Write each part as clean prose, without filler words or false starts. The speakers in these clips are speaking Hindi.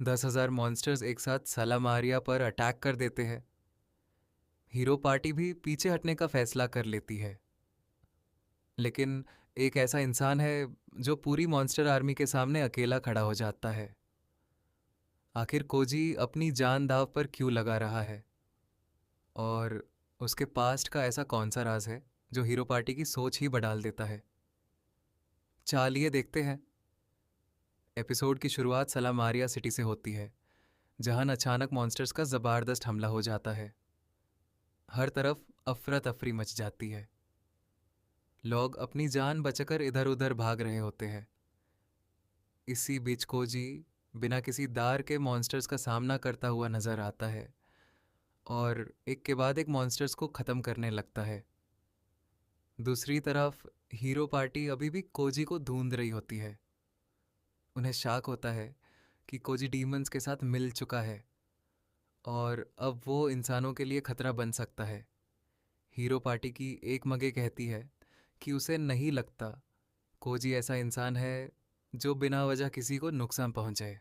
10,000 मॉन्स्टर्स एक साथ सलामारिया पर अटैक कर देते हैं। हीरो पार्टी भी पीछे हटने का फैसला कर लेती है, लेकिन एक ऐसा इंसान है जो पूरी मॉन्स्टर आर्मी के सामने अकेला खड़ा हो जाता है। आखिर कोजी अपनी जान दांव पर क्यों लगा रहा है, और उसके पास्ट का ऐसा कौन सा राज है जो हीरो पार्टी की सोच ही बदल देता है। चलिए देखते हैं। एपिसोड की शुरुआत सलामारिया सिटी से होती है, जहां अचानक मॉन्स्टर्स का ज़बरदस्त हमला हो जाता है। हर तरफ अफरा तफरी मच जाती है। लोग अपनी जान बचाकर इधर उधर भाग रहे होते हैं। इसी बीच कोजी बिना किसी दार के मॉन्स्टर्स का सामना करता हुआ नजर आता है, और एक के बाद एक मॉन्स्टर्स को ख़त्म करने लगता है। दूसरी तरफ हीरो पार्टी अभी भी कोजी को ढूंढ रही होती है। उन्हें शक होता है कि कोजी डीमंस के साथ मिल चुका है, और अब वो इंसानों के लिए खतरा बन सकता है। हीरो पार्टी की एक मगे कहती है कि उसे नहीं लगता कोजी ऐसा इंसान है जो बिना वजह किसी को नुकसान पहुंचाए।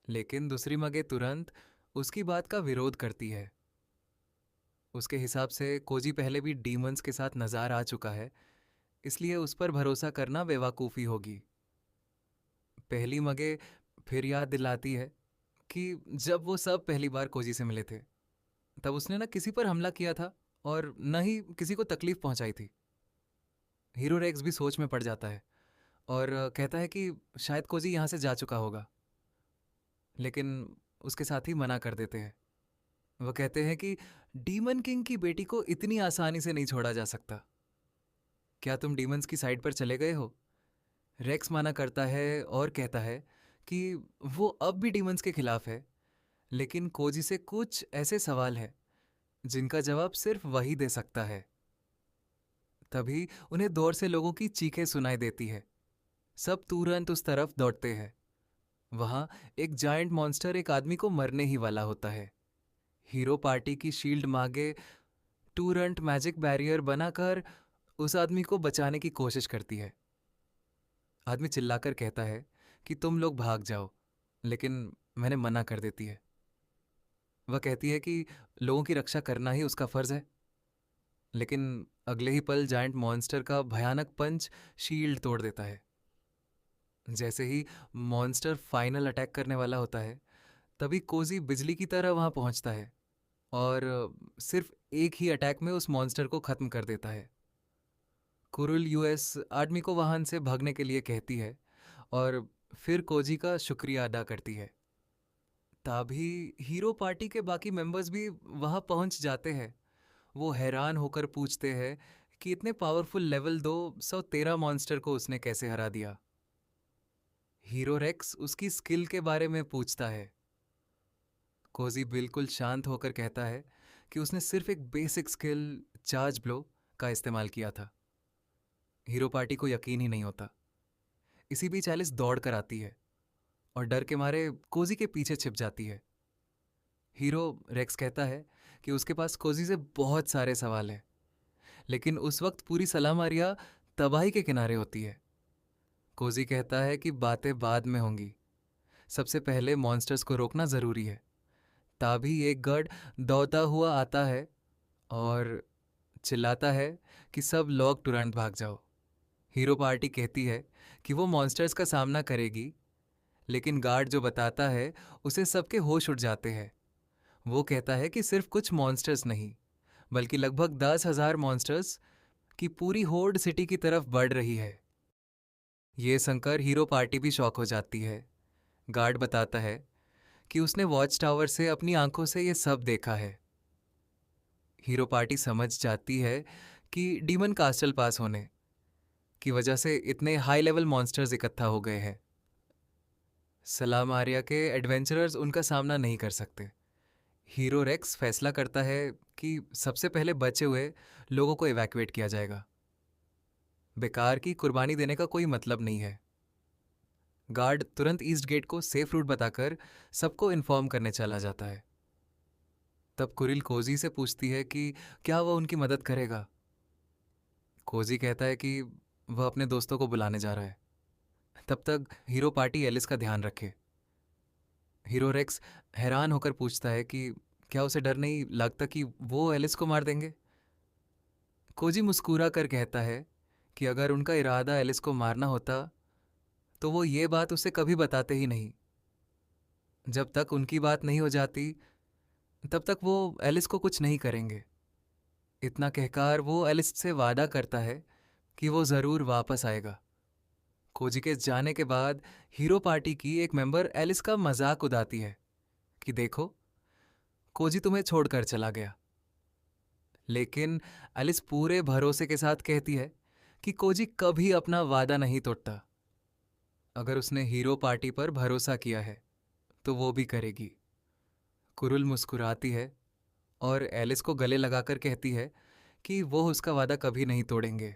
लेकिन दूसरी मगे तुरंत उसकी बात का विरोध करती है। उसके हिसाब से कोजी पहले भी डीमंस के साथ नज़र आ चुका है, इसलिए उस पर भरोसा करना बेवकूफ़ी होगी। पहली मगे फिर याद दिलाती है कि जब वो सब पहली बार कोजी से मिले थे, तब उसने ना किसी पर हमला किया था और न ही किसी को तकलीफ पहुंचाई थी। हीरो रेक्स भी सोच में पड़ जाता है और कहता है कि शायद कोजी यहाँ से जा चुका होगा, लेकिन उसके साथी मना कर देते हैं। वो कहते हैं कि डीमन किंग की बेटी को इतनी आसानी से नहीं छोड़ा जा सकता। क्या तुम डीमंस की साइड पर चले गए हो? रेक्स मना करता है और कहता है कि वो अब भी डीमंस के खिलाफ है, लेकिन कोजी से कुछ ऐसे सवाल है जिनका जवाब सिर्फ वही दे सकता है। तभी उन्हें दूर से लोगों की चीखें सुनाई देती है। सब तुरंत उस तरफ दौड़ते हैं। वहां एक जायंट मॉन्स्टर एक आदमी को मरने ही वाला होता है। हीरो पार्टी की शील्ड मांगे टूरंट मैजिक बैरियर बनाकर उस आदमी को बचाने की कोशिश करती है। आदमी चिल्लाकर कहता है कि तुम लोग भाग जाओ, लेकिन मैंने मना कर देती है। वह कहती है कि लोगों की रक्षा करना ही उसका फर्ज है, लेकिन अगले ही पल जायंट मॉन्स्टर का भयानक पंच शील्ड तोड़ देता है। जैसे ही मॉन्स्टर फाइनल अटैक करने वाला होता है, तभी कोजी बिजली की तरह वहां पहुंचता है और सिर्फ एक ही अटैक में उस मॉन्स्टर को खत्म कर देता है। कुरुल यूएस आदमी को वाहन से भागने के लिए कहती है और फिर कोजी का शुक्रिया अदा करती है। तभी हीरो पार्टी के बाकी मेंबर्स भी वहां पहुंच जाते हैं। वो हैरान होकर पूछते हैं कि इतने पावरफुल लेवल 213 मॉन्स्टर को उसने कैसे हरा दिया। हीरो रेक्स उसकी स्किल के बारे में पूछता है। कोजी बिल्कुल शांत होकर कहता है कि उसने सिर्फ एक बेसिक स्किल चार्ज ब्लो का इस्तेमाल किया था। हीरो पार्टी को यकीन ही नहीं होता। इसी बीच एलिस दौड़ कर आती है और डर के मारे कोजी के पीछे छिप जाती है। हीरो रेक्स कहता है कि उसके पास कोजी से बहुत सारे सवाल हैं, लेकिन उस वक्त पूरी सलामारिया तबाही के किनारे होती है। कोजी कहता है कि बातें बाद में होंगी, सबसे पहले मॉन्स्टर्स को रोकना ज़रूरी है। तभी एक गार्ड दौड़ता हुआ आता है और चिल्लाता है कि सब लोग तुरंत भाग जाओ। हीरो पार्टी कहती है कि वो मॉन्स्टर्स का सामना करेगी, लेकिन गार्ड जो बताता है उसे सबके होश उड़ जाते हैं। वो कहता है कि सिर्फ कुछ मॉन्स्टर्स नहीं, बल्कि लगभग 10,000 मॉन्स्टर्स की पूरी होर्ड सिटी की तरफ बढ़ रही है। ये सुनकर हीरो पार्टी भी शॉक हो जाती है। गार्ड बताता है कि उसने वॉच टावर से अपनी आंखों से ये सब देखा है। हीरो पार्टी समझ जाती है कि डीमन कास्टल पास होने की वजह से इतने हाई लेवल मॉन्स्टर्स इकट्ठा हो गए हैं। सलाम आर्या के एडवेंचरर्स उनका सामना नहीं कर सकते। हीरो रेक्स फैसला करता है कि सबसे पहले बचे हुए लोगों को इवैक्यूएट किया जाएगा। बेकार की कुर्बानी देने का कोई मतलब नहीं है। गार्ड तुरंत ईस्ट गेट को सेफ रूट बताकर सबको इन्फॉर्म करने चला जाता है। तब कुरिल कोजी से पूछती है कि क्या वह उनकी मदद करेगा। कोजी कहता है कि वह अपने दोस्तों को बुलाने जा रहा है। तब तक हीरो पार्टी एलिस का ध्यान रखे। हीरो रेक्स हैरान होकर पूछता है कि क्या उसे डर नहीं लगता कि वो एलिस को मार देंगे। कोजी मुस्कुरा कर कहता है कि अगर उनका इरादा एलिस को मारना होता तो वो ये बात उसे कभी बताते ही नहीं। जब तक उनकी बात नहीं हो जाती तब तक वो एलिस को कुछ नहीं करेंगे। इतना कहकर वो एलिस से वादा करता है कि वो ज़रूर वापस आएगा। कोजी के जाने के बाद हीरो पार्टी की एक मेंबर एलिस का मजाक उड़ाती है कि देखो, कोजी तुम्हें छोड़कर चला गया। लेकिन एलिस पूरे भरोसे के साथ कहती है कि कोजी कभी अपना वादा नहीं तोड़ता। अगर उसने हीरो पार्टी पर भरोसा किया है तो वो भी करेगी। कुरुल मुस्कुराती है और एलिस को गले लगाकर कहती है कि वो उसका वादा कभी नहीं तोड़ेंगे।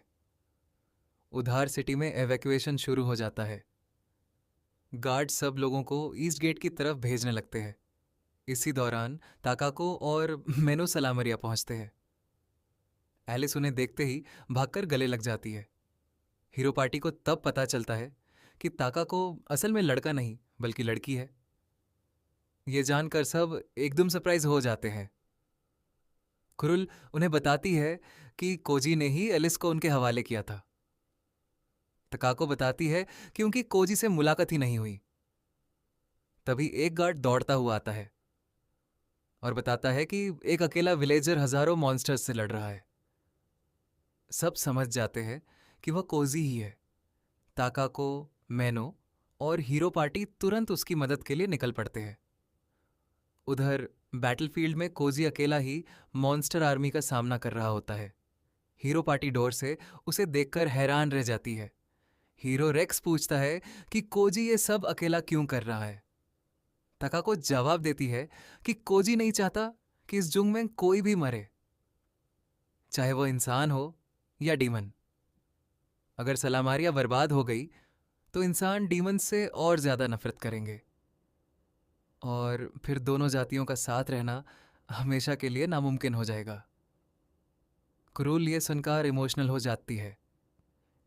उधार सिटी में एवैक्यूएशन शुरू हो जाता है। गार्ड सब लोगों को ईस्ट गेट की तरफ भेजने लगते हैं। इसी दौरान ताकाको और मेनो सलामरिया पहुंचते हैं। एलिस उन्हें देखते ही भागकर गले लग जाती है। हीरो पार्टी को तब पता चलता है कि ताकाको असल में लड़का नहीं बल्कि लड़की है। ये जानकर सब एकदम सरप्राइज हो जाते हैं। कुरुल उन्हें बताती है कि कोजी ने ही एलिस को उनके हवाले किया था। तकाको बताती है कि उनकी कोजी से मुलाकात ही नहीं हुई। तभी एक गार्ड दौड़ता हुआ आता है और बताता है कि एक अकेला विलेजर हजारों मॉन्स्टर्स से लड़ रहा है। सब समझ जाते हैं कि वह कोजी ही है। ताकाको, मैनो और हीरो पार्टी तुरंत उसकी मदद के लिए निकल पड़ते हैं। उधर बैटलफील्ड में कोजी अकेला ही मॉन्स्टर आर्मी का सामना कर रहा होता है। हीरो पार्टी डोर से उसे देखकर हैरान रह जाती है। हीरो रेक्स पूछता है कि कोजी ये सब अकेला क्यों कर रहा है। तकाको जवाब देती है कि कोजी नहीं चाहता कि इस जुंग में कोई भी मरे, चाहे वो इंसान हो या डीमन। अगर सलामारिया बर्बाद हो गई तो इंसान डीमन से और ज्यादा नफरत करेंगे और फिर दोनों जातियों का साथ रहना हमेशा के लिए नामुमकिन हो जाएगा। क्रूल ये सुनकर इमोशनल हो जाती है।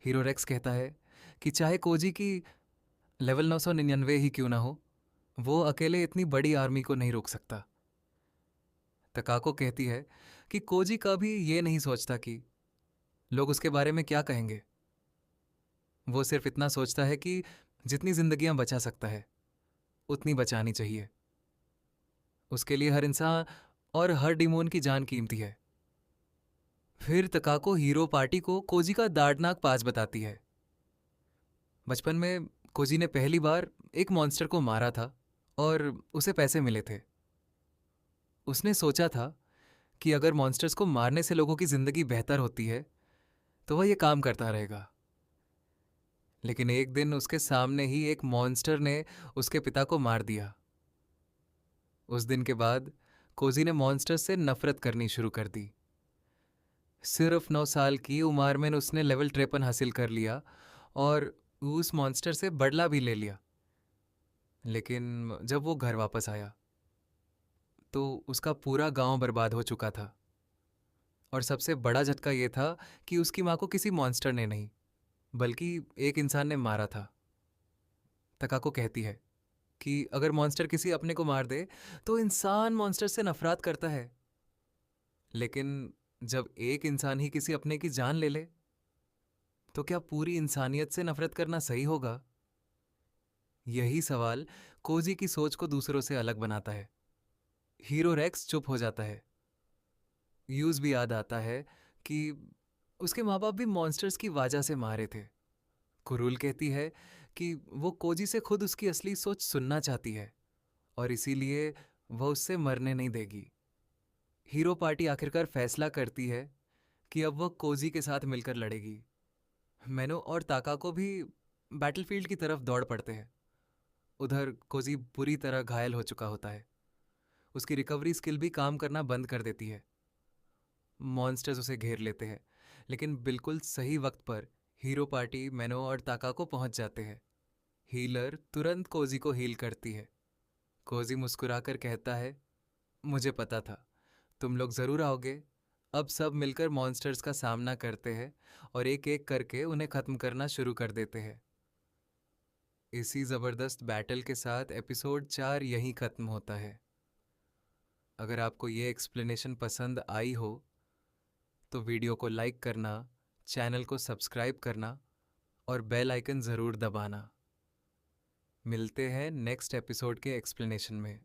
हीरो रेक्स कहता है कि चाहे कोजी की लेवल 999 ही क्यों ना हो, वो अकेले इतनी बड़ी आर्मी को नहीं रोक सकता। तकाको कहती है कि कोजी कभी ये नहीं सोचता कि लोग उसके बारे में क्या कहेंगे। वो सिर्फ इतना सोचता है कि जितनी जिंदगियां बचा सकता है उतनी बचानी चाहिए। उसके लिए हर इंसान और हर डिमोन की जान कीमती है। फिर तकाको हीरो पार्टी को कोजी का दर्दनाक पास बताती है। बचपन में कोजी ने पहली बार एक मॉन्स्टर को मारा था और उसे पैसे मिले थे। उसने सोचा था कि अगर मॉन्स्टर्स को मारने से लोगों की जिंदगी बेहतर होती है तो वह यह काम करता रहेगा। लेकिन एक दिन उसके सामने ही एक मॉन्स्टर ने उसके पिता को मार दिया। उस दिन के बाद कोजी ने मॉन्स्टर से नफरत करनी शुरू कर दी। सिर्फ 9 साल की उम्र में उसने लेवल 53 हासिल कर लिया और उस मॉन्स्टर से बदला भी ले लिया। लेकिन जब वो घर वापस आया तो उसका पूरा गांव बर्बाद हो चुका था। और सबसे बड़ा झटका ये था कि उसकी माँ को किसी मॉन्स्टर ने नहीं बल्कि एक इंसान ने मारा था। तकाको कहती है कि अगर मॉन्स्टर किसी अपने को मार दे तो इंसान मॉन्स्टर से नफरत करता है, लेकिन जब एक इंसान ही किसी अपने की जान ले ले तो क्या पूरी इंसानियत से नफरत करना सही होगा? यही सवाल कोजी की सोच को दूसरों से अलग बनाता है। हीरो रेक्स चुप हो जाता है। यूज भी याद आता है कि उसके माँ बाप भी मॉन्स्टर्स की वजह से मारे थे। कुरुल कहती है कि वो कोजी से खुद उसकी असली सोच सुनना चाहती है और इसीलिए वह उससे मरने नहीं देगी। हीरो पार्टी आखिरकार फैसला करती है कि अब वह कोजी के साथ मिलकर लड़ेगी। मैनो और ताकाको भी बैटलफील्ड की तरफ दौड़ पड़ते हैं। उधर कोजी बुरी तरह घायल हो चुका होता है। उसकी रिकवरी स्किल भी काम करना बंद कर देती है। मॉन्स्टर्स उसे घेर लेते हैं, लेकिन बिल्कुल सही वक्त पर हीरो पार्टी, मैनो और ताकाको पहुंच जाते हैं। हीलर तुरंत कोजी को हील करती है। कोजी मुस्कुराकर कहता है, मुझे पता था तुम लोग जरूर आओगे। अब सब मिलकर मॉन्स्टर्स का सामना करते हैं और एक एक करके उन्हें खत्म करना शुरू कर देते हैं। इसी ज़बरदस्त बैटल के साथ एपिसोड 4 यहीं ख़त्म होता है। अगर आपको ये एक्सप्लेनेशन पसंद आई हो तो वीडियो को लाइक करना, चैनल को सब्सक्राइब करना और बेल आइकन ज़रूर दबाना। मिलते हैं नेक्स्ट एपिसोड के एक्सप्लेनेशन में।